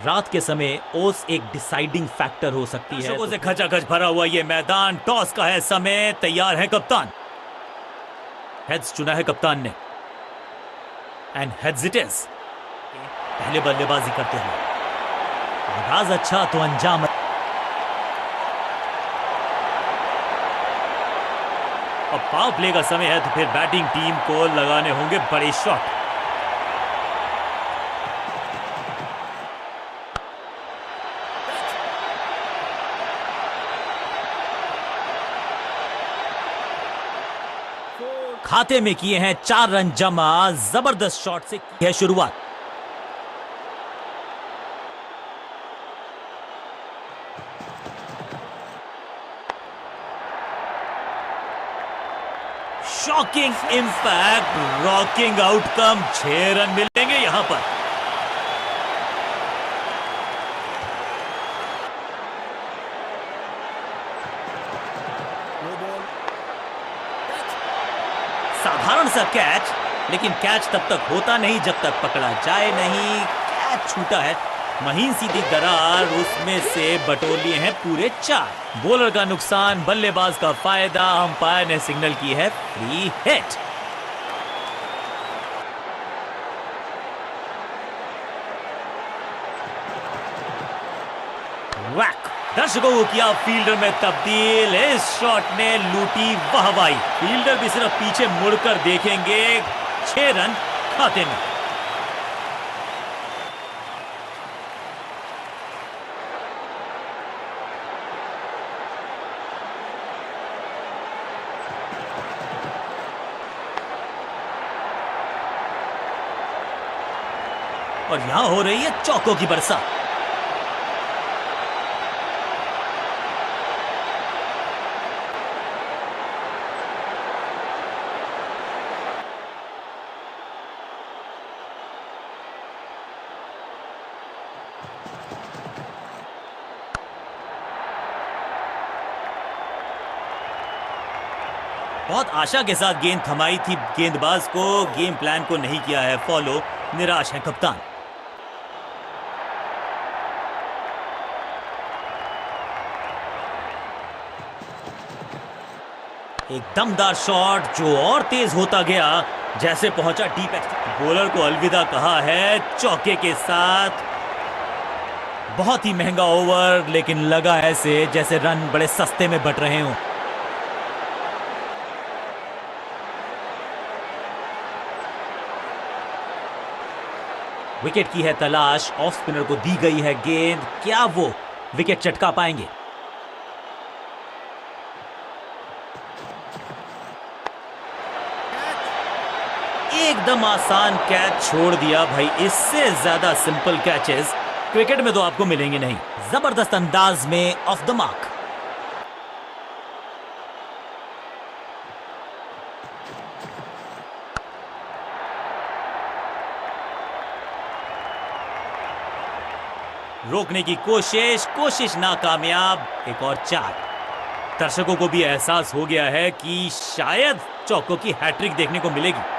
रात के समय ओस एक डिसाइडिंग फैक्टर हो सकती है। दर्शकों से खचाखच भरा हुआ ये मैदान, टॉस का है समय, तैयार है कप्तान। हेड्स चुना है कप्तान ने, एंड हेड्स इट इज। पहले बल्लेबाजी करते हुए आगाज अच्छा तो अंजाम। अब पावर प्ले का समय है, तो फिर बैटिंग टीम को लगाने होंगे बड़े शॉट। खाते में किए हैं 4 रन जमा। जबरदस्त शॉट से की है शुरुआत। Shocking impact, rocking outcome. 6 run मिलेंगे यहां पर। साधारण सा कैच, लेकिन कैच तब तक होता नहीं जब तक पकड़ा जाए नहीं। कैच छूटा है, महीन सीधी दरार, उसमें से बटोर लिए हैं पूरे 4। बॉलर का नुकसान, बल्लेबाज का फायदा। अंपायर ने सिग्नल की है फ्री हिट। वैक। दर्शकों को किया फील्डर में तब्दील। इस शॉट ने लूटी वाहवाही। फील्डर भी सिर्फ पीछे मुड़कर देखेंगे। 6 रन खाते में। और यहां हो रही है चौकों की बरसात। बहुत आशा के साथ गेंद थमाई थी गेंदबाज को। गेम प्लान को नहीं किया है फॉलो। निराश है कप्तान। एक दमदार शॉट जो और तेज होता गया, जैसे पहुंचा डीप एक्स। बॉलर को अलविदा कहा है चौके के साथ। बहुत ही महंगा ओवर, लेकिन लगा ऐसे जैसे रन बड़े सस्ते में बट रहे हों। विकेट की है तलाश। ऑफ स्पिनर को दी गई है गेंद। क्या वो विकेट चटका पाएंगे? एकदम आसान कैच छोड़ दिया भाई। इससे ज्यादा सिंपल कैचेस क्रिकेट में तो आपको मिलेंगे नहीं। जबरदस्त अंदाज में ऑफ द मार्क। रोकने की कोशिश नाकामयाब। एक और 4। दर्शकों को भी एहसास हो गया है कि शायद चौकों की हैट्रिक देखने को मिलेगी।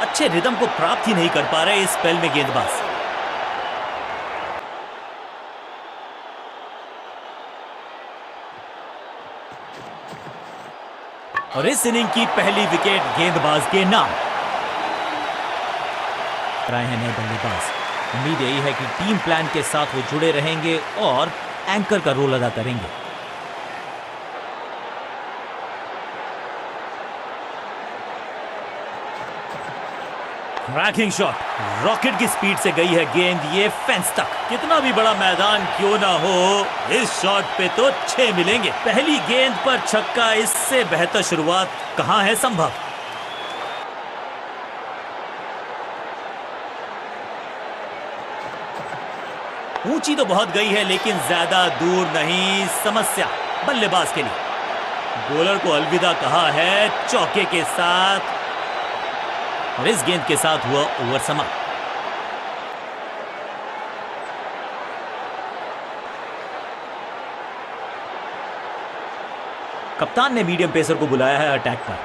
अच्छे रिदम को प्राप्त ही नहीं कर पा रहे इस स्पेल में गेंदबाज। और इस इनिंग की पहली विकेट गेंदबाज के नाम। रहे हैं नए बल्लेबाज। उम्मीद यही है कि टीम प्लान के साथ वो जुड़े रहेंगे और एंकर का रोल अदा करेंगे। क्रैकिंग शॉट, रॉकेट की स्पीड से गई है गेंद ये फेंस तक। कितना भी बड़ा मैदान क्यों ना हो, इस शॉट पे तो 6 मिलेंगे। पहली गेंद पर छक्का, इससे बेहतर शुरुआत कहां है संभव। ऊंची तो बहुत गई है, लेकिन ज्यादा दूर नहीं। समस्या बल्लेबाज के लिए। बॉलर को अलविदा कहा है चौके के साथ। और इस गेंद के साथ हुआ ओवर समाप्त। कप्तान ने मीडियम पेसर को बुलाया है अटैक पर।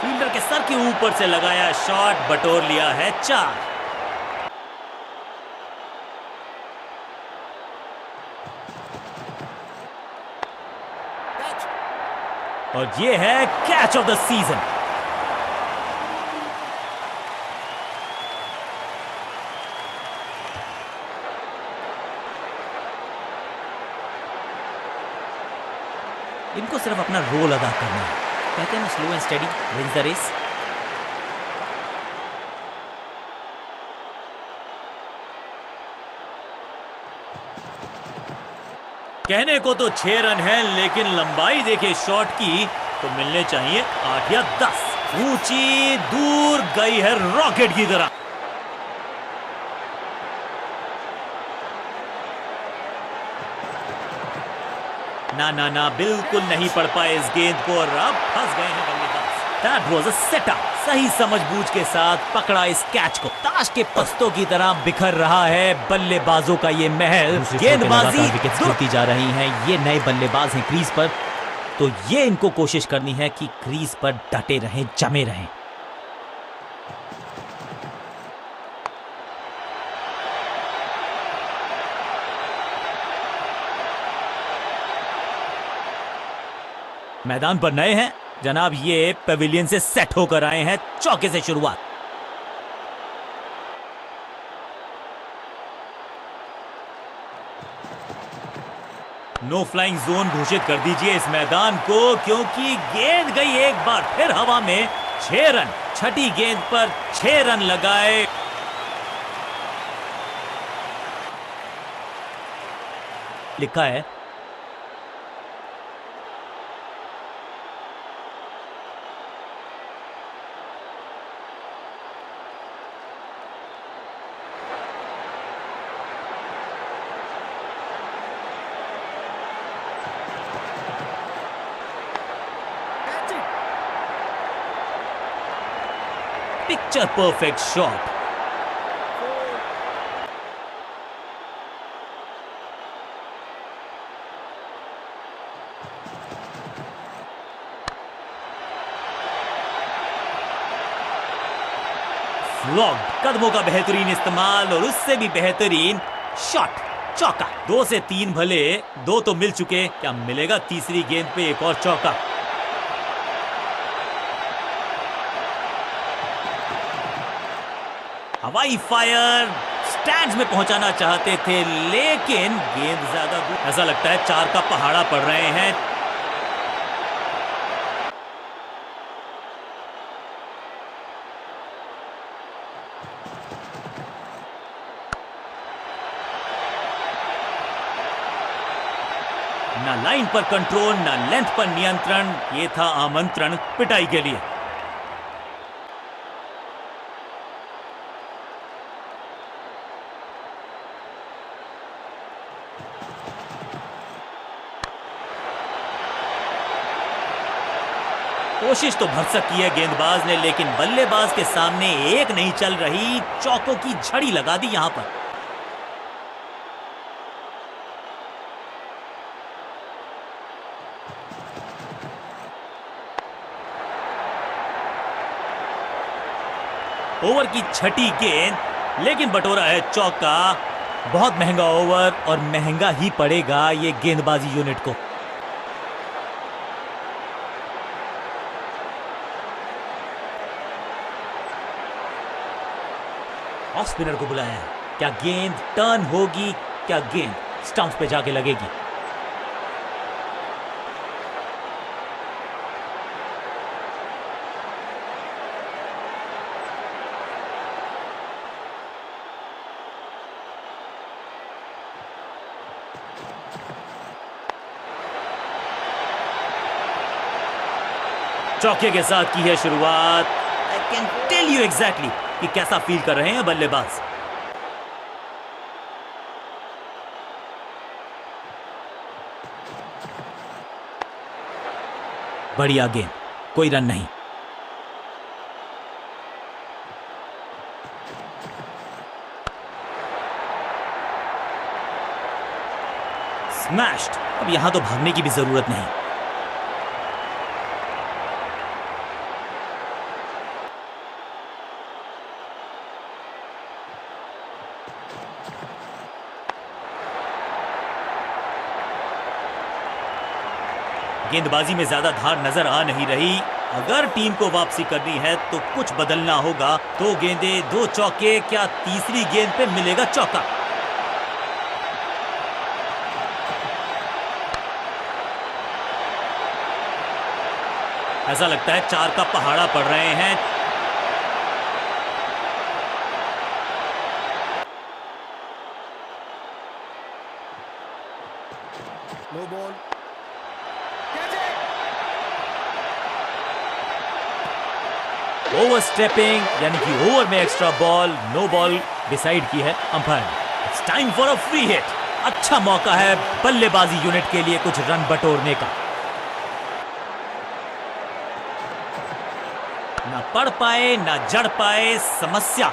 फील्डर के सर के ऊपर से लगाया शॉट, बटोर लिया है 4। और ये है कैच ऑफ द सीजन। इनको सिर्फ अपना रोल अदा करना है। कहते हैं ना, slow and steady wins the race. कहने को तो 6 रन है, लेकिन लंबाई देखे शॉट की तो मिलने चाहिए 8 या 10। ऊंची दूर गई है रॉकेट की तरह। ना ना ना, बिल्कुल नहीं पड़ पाए इस गेंद को और अब फंस गए हैं बल्लेबाज। That was a setup। सही समझबूझ के साथ पकड़ा इस कैच को। ताश के पत्तों की तरह बिखर रहा है बल्लेबाजों का ये महल। गेंदबाजी विकेट गिरती जा रही हैं। ये नए बल्लेबाज हैं क्रीज पर, तो ये इनको कोशिश करनी है कि क्रीज पर डटे रहें, जमे रहें। मैदान पर नए हैं जनाब, ये पेविलियन से सेट होकर आए हैं। चौके से शुरुआत। नो फ्लाइंग जोन घोषित कर दीजिए इस मैदान को, क्योंकि गेंद गई एक बार फिर हवा में। 6 रन, छठी गेंद पर 6 रन लगाए। लिखा है पिक्चर परफेक्ट शॉट। फ्लॉग्ड, कदमों का बेहतरीन इस्तेमाल और उससे भी बेहतरीन शॉट। चौका। 2 से 3 भले, 2 तो मिल चुके, क्या मिलेगा तीसरी गेंद पे एक और चौका? हवाई फायर, स्टैंड्स में पहुंचाना चाहते थे, लेकिन गेंद ज्यादा दूर। ऐसा लगता है 4 का पहाड़ा पड़ रहे हैं। ना लाइन पर कंट्रोल, ना लेंथ पर नियंत्रण। ये था आमंत्रण पिटाई के लिए। कोशिश तो भरसक की है गेंदबाज ने, लेकिन बल्लेबाज के सामने एक नहीं चल रही। चौकों की झड़ी लगा दी यहां पर। ओवर की छठी गेंद, लेकिन बटोरा है चौका। बहुत महंगा ओवर और महंगा ही पड़ेगा ये गेंदबाजी यूनिट को। ऑफ स्पिनर को बुलाया है। क्या गेंद टर्न होगी? क्या गेंद स्टंप्स पे जाके लगेगी? चौके के साथ की है शुरुआत। I can tell you exactly कि कैसा फील कर रहे हैं बल्लेबाज। बढ़िया गेंद, कोई रन नहीं। स्मैश्ड। अब यहां तो भागने की भी जरूरत नहीं। गेंदबाजी में ज्यादा धार नजर आ नहीं रही। अगर टीम को वापसी करनी है तो कुछ बदलना होगा। 2 गेंदे 2 चौके, क्या तीसरी गेंद पे मिलेगा चौका? ऐसा लगता है 4 का पहाड़ा पड़ रहे हैं। No ball. ओवर स्टेपिंग, यानी कि ओवर में extra ball, no ball decide की है umpire. It's time for a free hit. अच्छा मौका है बल्लेबाजी यूनिट के लिए कुछ रन बटोरने का। ना पढ़ पाए ना जड़ पाए, समस्या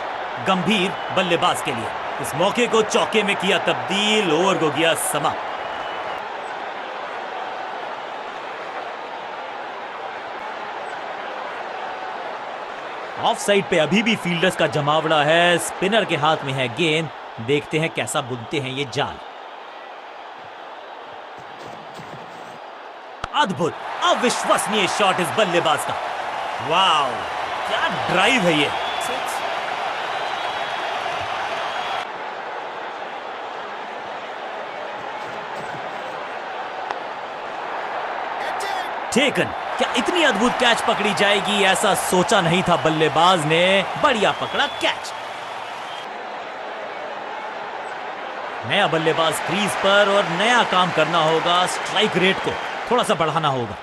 गंभीर बल्लेबाज के लिए। इस मौके को चौके में किया तब्दील, ओवर को किया समाप्त। ऑफ साइड पे अभी भी फील्डर्स का जमावड़ा है। स्पिनर के हाथ में है गेंद। देखते हैं कैसा बुनते हैं ये जाल। अद्भुत, अविश्वसनीय शॉट इस बल्लेबाज का। वाव, क्या ड्राइव है ये। टेकन। क्या इतनी अद्भुत कैच पकड़ी जाएगी, ऐसा सोचा नहीं था बल्लेबाज ने। बढ़िया पकड़ा कैच। नया बल्लेबाज क्रीज पर और नया काम करना होगा। स्ट्राइक रेट को थोड़ा सा बढ़ाना होगा।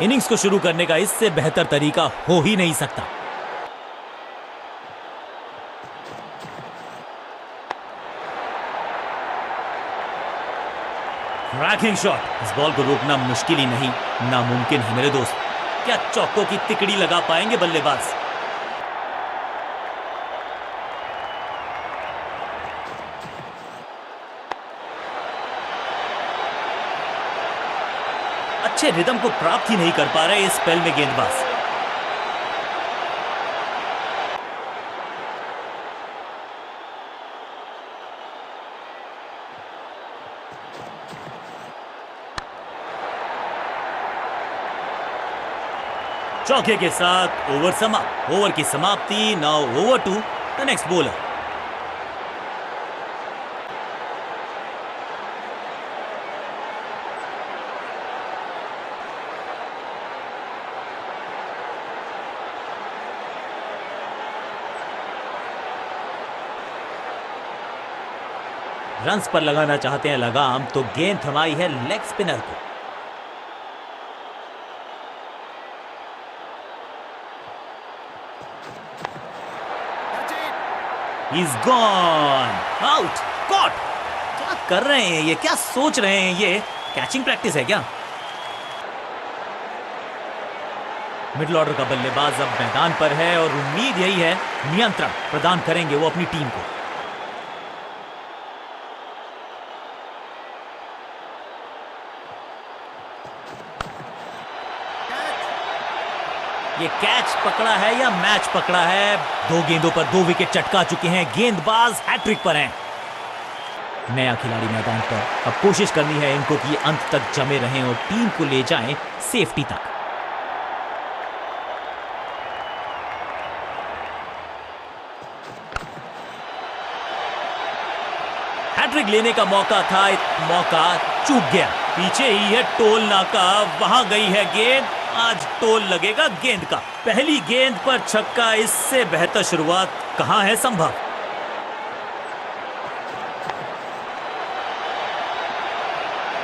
इनिंग्स को शुरू करने का इससे बेहतर तरीका हो ही नहीं सकता। Cracking shot. इस बॉल को रोकना मुश्किल ही नहीं, नामुमकिन है मेरे दोस्त। क्या चौकों की तिकड़ी लगा पाएंगे बल्लेबाज? अच्छे रिदम को प्राप्त ही नहीं कर पा रहे इस स्पेल में गेंदबाज। चौके के साथ ओवर समाप्त। ओवर की समाप्ति। Now over to the next bowler. Runs पर लगाना चाहते हैं लगाम, तो गेंद थमाई है लेग स्पिनर को। He's gone out, caught। क्या कर रहे हैं ये, क्या सोच रहे हैं ये? कैचिंग प्रैक्टिस है क्या? मिडिल ऑर्डर का बल्लेबाज अब मैदान पर है और उम्मीद यही है नियंत्रण प्रदान करेंगे वो अपनी टीम को। ये कैच पकड़ा है या मैच पकड़ा है? 2 गेंदों पर 2 विकेट चटका चुके हैं। गेंदबाज हैट्रिक पर हैं। नया खिलाड़ी मैदान पर, अब कोशिश करनी है इनको कि अंत तक जमे रहें और टीम को ले जाएं सेफ्टी तक। हैट्रिक लेने का मौका था, मौका चूक गया। पीछे ही है टोल नाका, वहां गई है गेंद। आज टोल लगेगा गेंद का। पहली गेंद पर छक्का, इससे बेहतर शुरुआत कहां है संभव?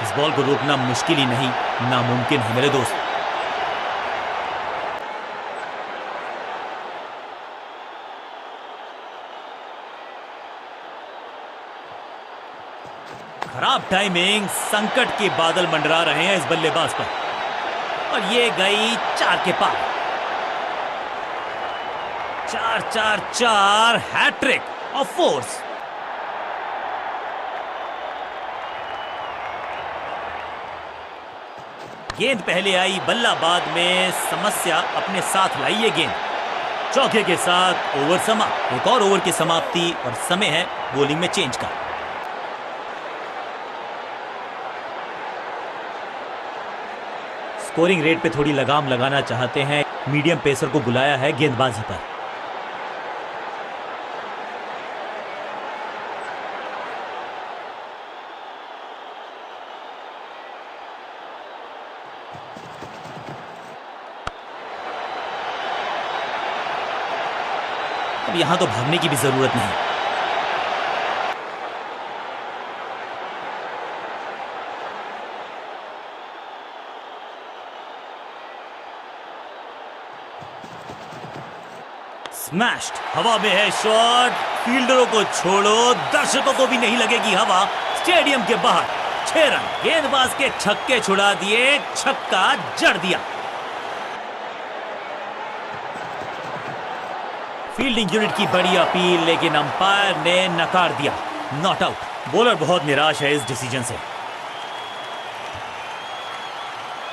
इस बॉल को रोकना मुश्किल ही नहीं, नामुमकिन है मेरे दोस्त। खराब टाइमिंग, संकट के बादल मंडरा रहे हैं इस बल्लेबाज पर, और ये गई 4 के पार। 4-4-4 हैट्रिक ऑफ फोर्स। गेंद पहले आई, बल्ला बाद में समस्या अपने साथ लाई ये गेंद। चौके के साथ ओवर समाप्त। एक और ओवर की समाप्ति और समय है बॉलिंग में चेंज का। स्कोरिंग रेट पे थोड़ी लगाम लगाना चाहते हैं, मीडियम पेसर को बुलाया है गेंदबाजी पर। अब यहां तो भागने की भी जरूरत नहीं। स्मैश्ड, हवा में है शॉट। फील्डरों को छोड़ो, दर्शकों को भी नहीं लगेगी हवा। स्टेडियम के बाहर 6 रन। गेंदबाज के छक्के छुड़ा दिए, छक्का जड़ दिया। फील्डिंग यूनिट की बड़ी अपील, लेकिन अंपायर ने नकार दिया, नॉट आउट। बॉलर बहुत निराश है इस डिसीजन से।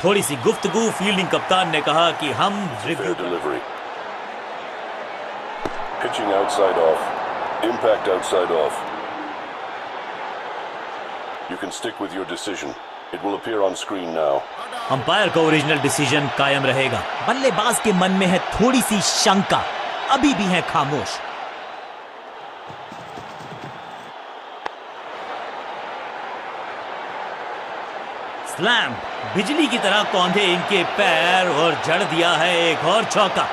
थोड़ी सी गुफ्तगू, फील्डिंग कप्तान ने कहा कि हम review. Pitching outside off. Impact outside off. You can stick with your decision. It will appear on screen now. Umpire का ओरिजिनल डिसीजन कायम रहेगा। बल्लेबाज के मन में है थोड़ी सी शंका, अभी भी है खामोश। स्लैम, बिजली की तरह कौंधे इनके पैर और जड़ दिया है एक और चौका।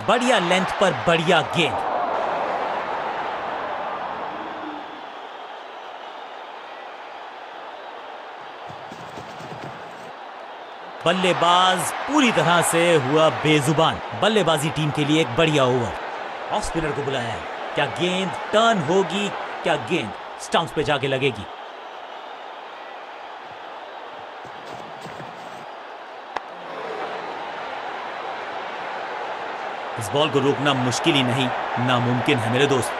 बढ़िया लेंथ पर बढ़िया गेंद। बल्लेबाज पूरी तरह से हुआ बेजुबान। बल्लेबाजी टीम के लिए एक बढ़िया ओवर। ऑफ स्पिनर को बुलाया है। क्या गेंद टर्न होगी? क्या गेंद स्टंप्स पे जाके लगेगी? इस बॉल को रोकना मुश्किल ही नहीं, नामुमकिन है मेरे दोस्त।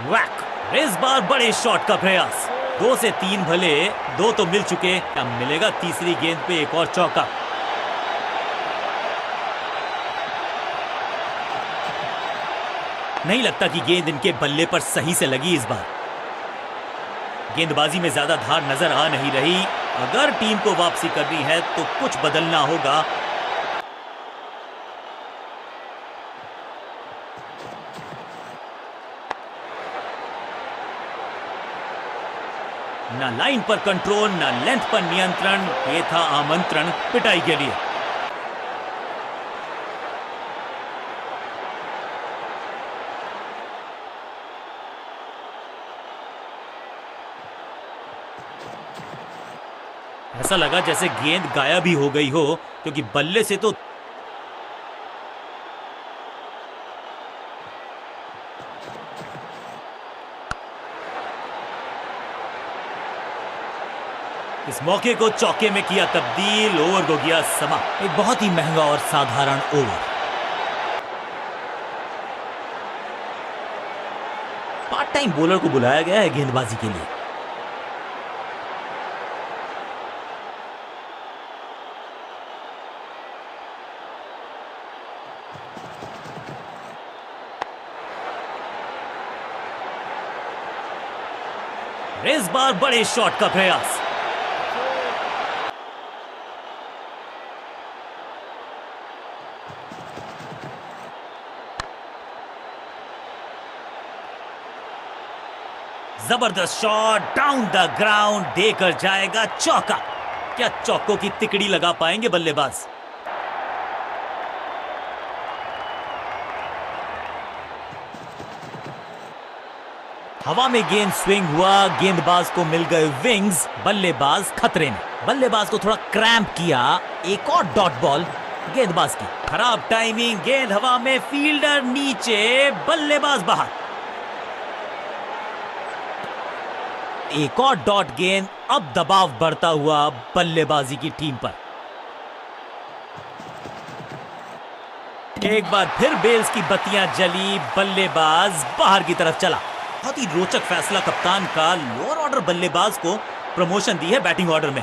वैक, इस बार बड़े शॉट का प्रयास। 2 से 3 भले, 2 तो मिल चुके, क्या मिलेगा तीसरी गेंद पे एक और चौका? नहीं लगता कि गेंद इनके बल्ले पर सही से लगी इस बार। गेंदबाजी में ज्यादा धार नजर आ नहीं रही। अगर टीम को वापसी करनी है तो कुछ बदलना होगा। ना लाइन पर कंट्रोल, ना लेंथ पर नियंत्रण। ये था आमंत्रण पिटाई के लिए। ऐसा लगा जैसे गेंद गायब ही हो गई हो, क्योंकि बल्ले से तो इस मौके को चौके में किया तब्दील। ओवर को किया समाप्त। एक बहुत ही महंगा और साधारण ओवर। पार्ट टाइम बॉलर को बुलाया गया है गेंदबाजी के लिए। इस बार बड़े शॉट का प्रयास। जबरदस्त शॉट, डाउन द ग्राउंड, देकर जाएगा चौका। क्या चौकों की तिकड़ी लगा पाएंगे बल्लेबाज? हवा में गेंद स्विंग हुआ, गेंदबाज को मिल गए विंग्स, बल्लेबाज खतरे में। बल्लेबाज को थोड़ा क्रैम्प किया, एक और डॉट बॉल गेंदबाज की। खराब टाइमिंग, गेंद हवा में, फील्डर नीचे, बल्लेबाज बाहर। एक और डॉट गेंद, अब दबाव बढ़ता हुआ बल्लेबाजी की टीम पर। एक बार फिर बेल्स की बत्तियां जली, बल्लेबाज बाहर की तरफ चला। बहुत ही रोचक फैसला कप्तान का, लोअर ऑर्डर बल्लेबाज को प्रमोशन दी है बैटिंग ऑर्डर में।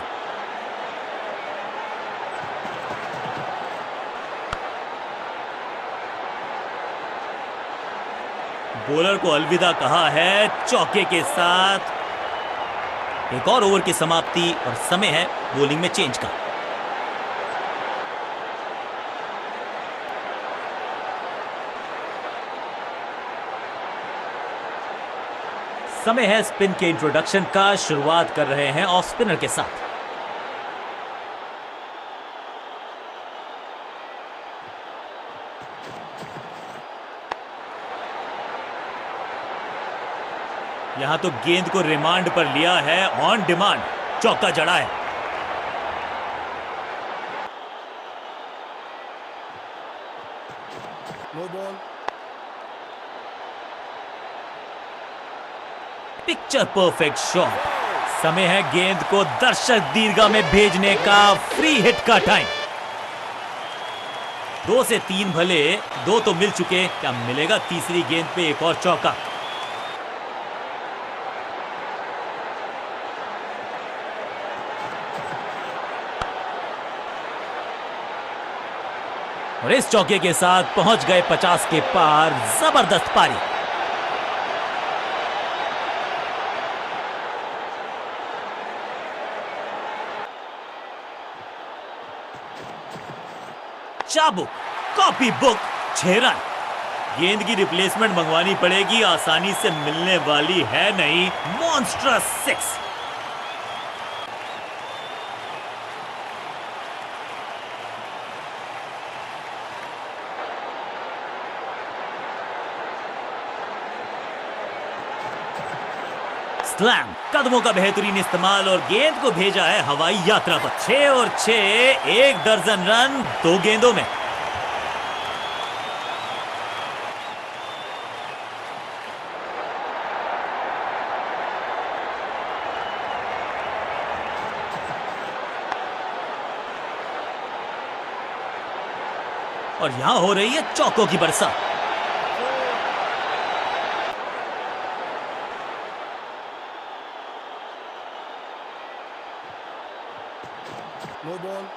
बॉलर को अलविदा कहा है चौके के साथ। एक और ओवर की समाप्ति और समय है बॉलिंग में चेंज का। समय है स्पिन के इंट्रोडक्शन का। शुरुआत कर रहे हैं ऑफ स्पिनर के साथ। यहां तो गेंद को रिमांड पर लिया है, ऑन डिमांड चौका जड़ा है। No ball. Picture perfect shot. समय है गेंद को दर्शक दीर्घा में भेजने का। फ्री हिट का टाइम। 2 से 3 भले, 2 तो मिल चुके, क्या मिलेगा तीसरी गेंद पे एक और चौका? और इस चौके के साथ पहुंच गए 50 के पार। जबरदस्त पारी। चाबुक, कॉपी बुक, 6 रन। गेंद की रिप्लेसमेंट मंगवानी पड़ेगी, आसानी से मिलने वाली है नहीं। मॉन्स्ट्रस 6। स्लैम, कदमों का बेहतरीन इस्तेमाल और गेंद को भेजा है हवाई यात्रा पर। 6 और 6, 1 दर्जन रन 2 गेंदों में। और यहां हो रही है चौकों की बरसात। No ball.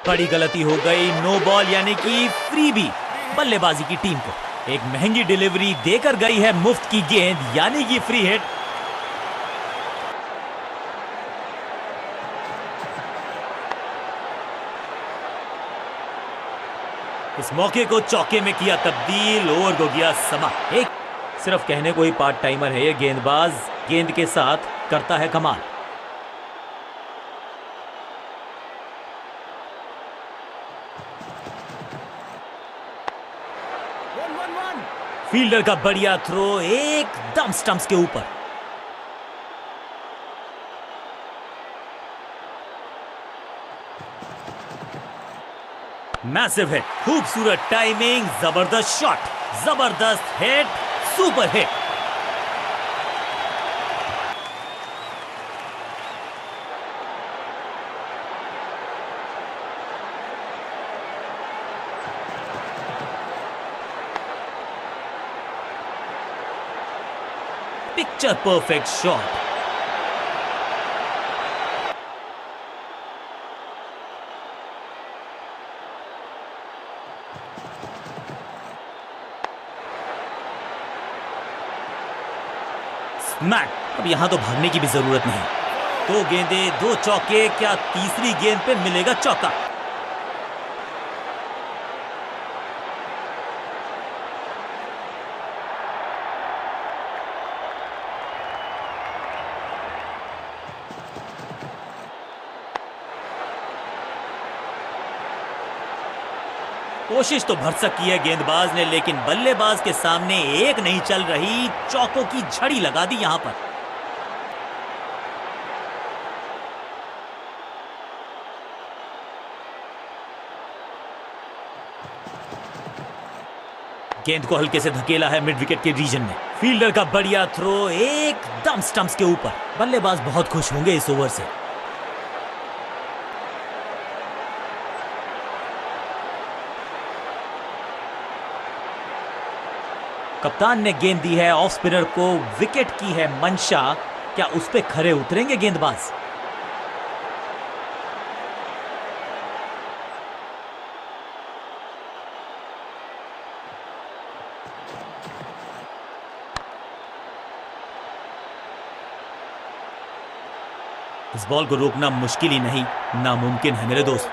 बड़ी गलती हो गई। नो बॉल यानी कि फ्रीबी बल्लेबाजी की टीम को। एक महंगी डिलीवरी देकर गई है मुफ्त की गेंद यानी कि फ्री हिट। इस मौके को चौके में किया तब्दील। ओवर को गया समा। एक सिर्फ कहने को ही पार्ट टाइमर है ये गेंदबाज, गेंद के साथ करता है कमाल। फील्डर का बढ़िया थ्रो एकदम स्टंप्स के ऊपर। मैसिव हिट, खूबसूरत टाइमिंग, जबरदस्त शॉट, जबरदस्त hit, super hit. Picture perfect shot. Matt, अब यहां तो भागने की भी जरूरत नहीं। 2 गेंदे 2 चौके, क्या तीसरी गेंद पे मिलेगा चौका? कोशिश तो भरसक की है गेंदबाज ने, लेकिन बल्लेबाज के सामने एक नहीं चल रही, चौकों की झड़ी लगा दी यहां पर। गेंद को हल्के से धकेला है मिड विकेट के रीजन में। फील्डर का बढ़िया थ्रो एकदम स्टंप्स के ऊपर। बल्लेबाज बहुत खुश होंगे इस ओवर से। कप्तान ने गेंद दी है ऑफ स्पिनर को, विकेट की है मंशा, क्या उस पे खरे उतरेंगे गेंदबाज? इस बॉल को रोकना मुश्किल ही नहीं, नामुमकिन है मेरे दोस्त।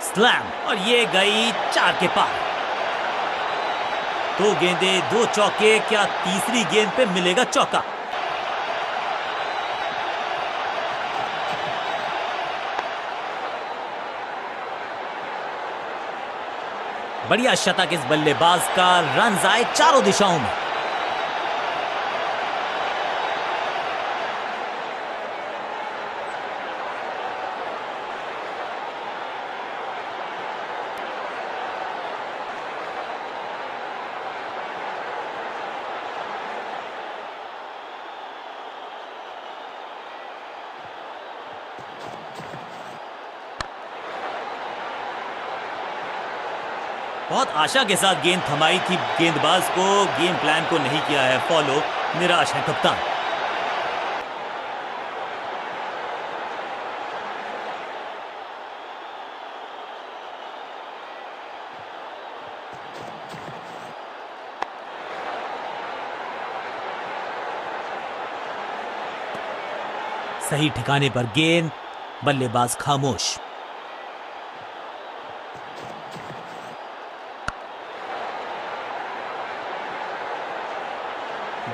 स्लैम, और ये गई 4 के पार। 2 गेंदे 2 चौके, क्या तीसरी गेंद पे मिलेगा चौका? बढ़िया शतक इस बल्लेबाज का, रन्स आए चारों दिशाओं में। बहुत आशा के साथ गेंद थमाई थी गेंदबाज को, गेम प्लान को नहीं किया है फॉलो, निराश है कप्तान। सही ठिकाने पर गेंद, बल्लेबाज खामोश।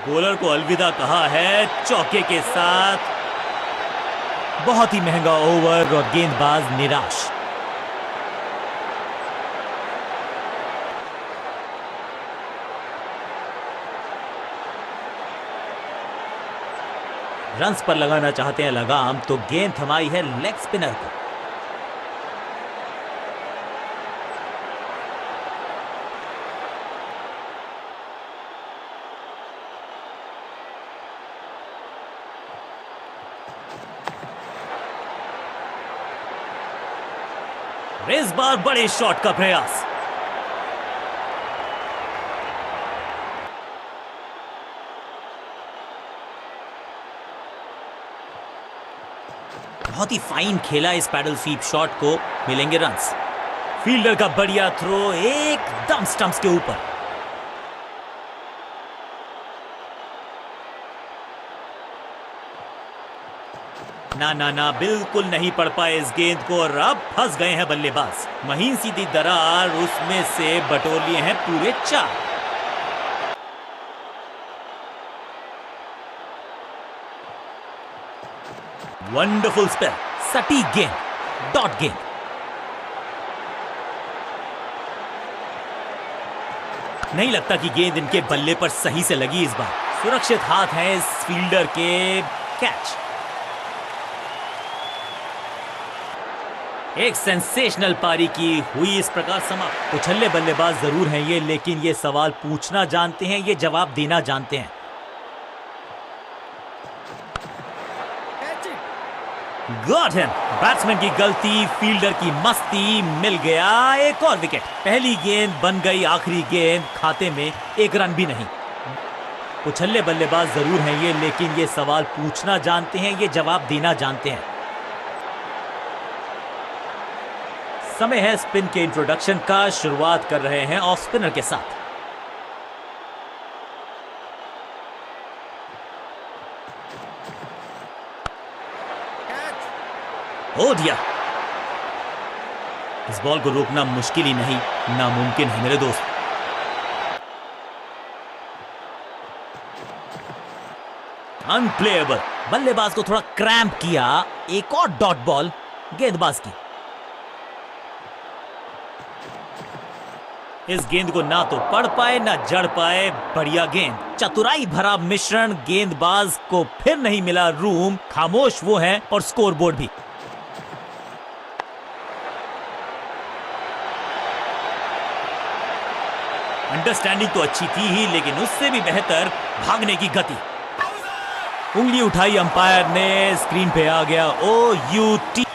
बॉलर को अलविदा कहा है चौके के साथ। बहुत ही महंगा ओवर और गेंदबाज निराश। रन्स पर लगाना चाहते हैं लगाम, तो गेंद थमाई है लेग स्पिनर को। इस बार बड़े शॉट का प्रयास। बहुत ही फाइन खेला इस पैडल स्वीप शॉट को, मिलेंगे रन्स। फील्डर का बढ़िया थ्रो एकदम स्टंप्स के ऊपर। ना ना ना, बिल्कुल नहीं पड़ पाए इस गेंद को, और अब फंस गए हैं बल्लेबाज। महीन सीधी दरार, उसमें से बटोर लिए हैं पूरे 4। वंडरफुल स्पेल, सटीक गेंद, डॉट गेंद। नहीं लगता कि गेंद इनके बल्ले पर सही से लगी इस बार। सुरक्षित हाथ है इस फील्डर के, कैच। एक सेंसेशनल पारी की हुई इस प्रकार समाप्त। उछल्ले बल्लेबाज जरूर हैं ये, लेकिन ये सवाल पूछना जानते हैं, ये जवाब देना जानते हैं। गॉट हिम, बैट्समैन की गलती, फील्डर की मस्ती, मिल गया एक और विकेट। पहली गेंद बन गई आखिरी गेंद, खाते में 1 रन भी नहीं। उछल्ले बल्लेबाज जरूर हैं ये, लेकिन ये सवाल पूछना जानते हैं, ये जवाब देना जानते हैं। समय है स्पिन के इंट्रोडक्शन का। शुरुआत कर रहे हैं ऑफ स्पिनर के साथ। हो दिया। इस बॉल को रोकना मुश्किल ही नहीं, नामुमकिन है मेरे दोस्त। अनप्लेएबल। बल्लेबाज को थोड़ा क्रैम्प किया। एक और डॉट बॉल गेंदबाज की। इस गेंद को ना तो पढ़ पाए ना जड़ पाए। बढ़िया गेंद, चतुराई भरा मिश्रण। गेंदबाज को फिर नहीं मिला रूम। खामोश वो है और स्कोरबोर्ड भी। अंडरस्टैंडिंग तो अच्छी थी ही, लेकिन उससे भी बेहतर भागने की गति। उंगली उठाई अंपायर ने, स्क्रीन पे आ गया OUT।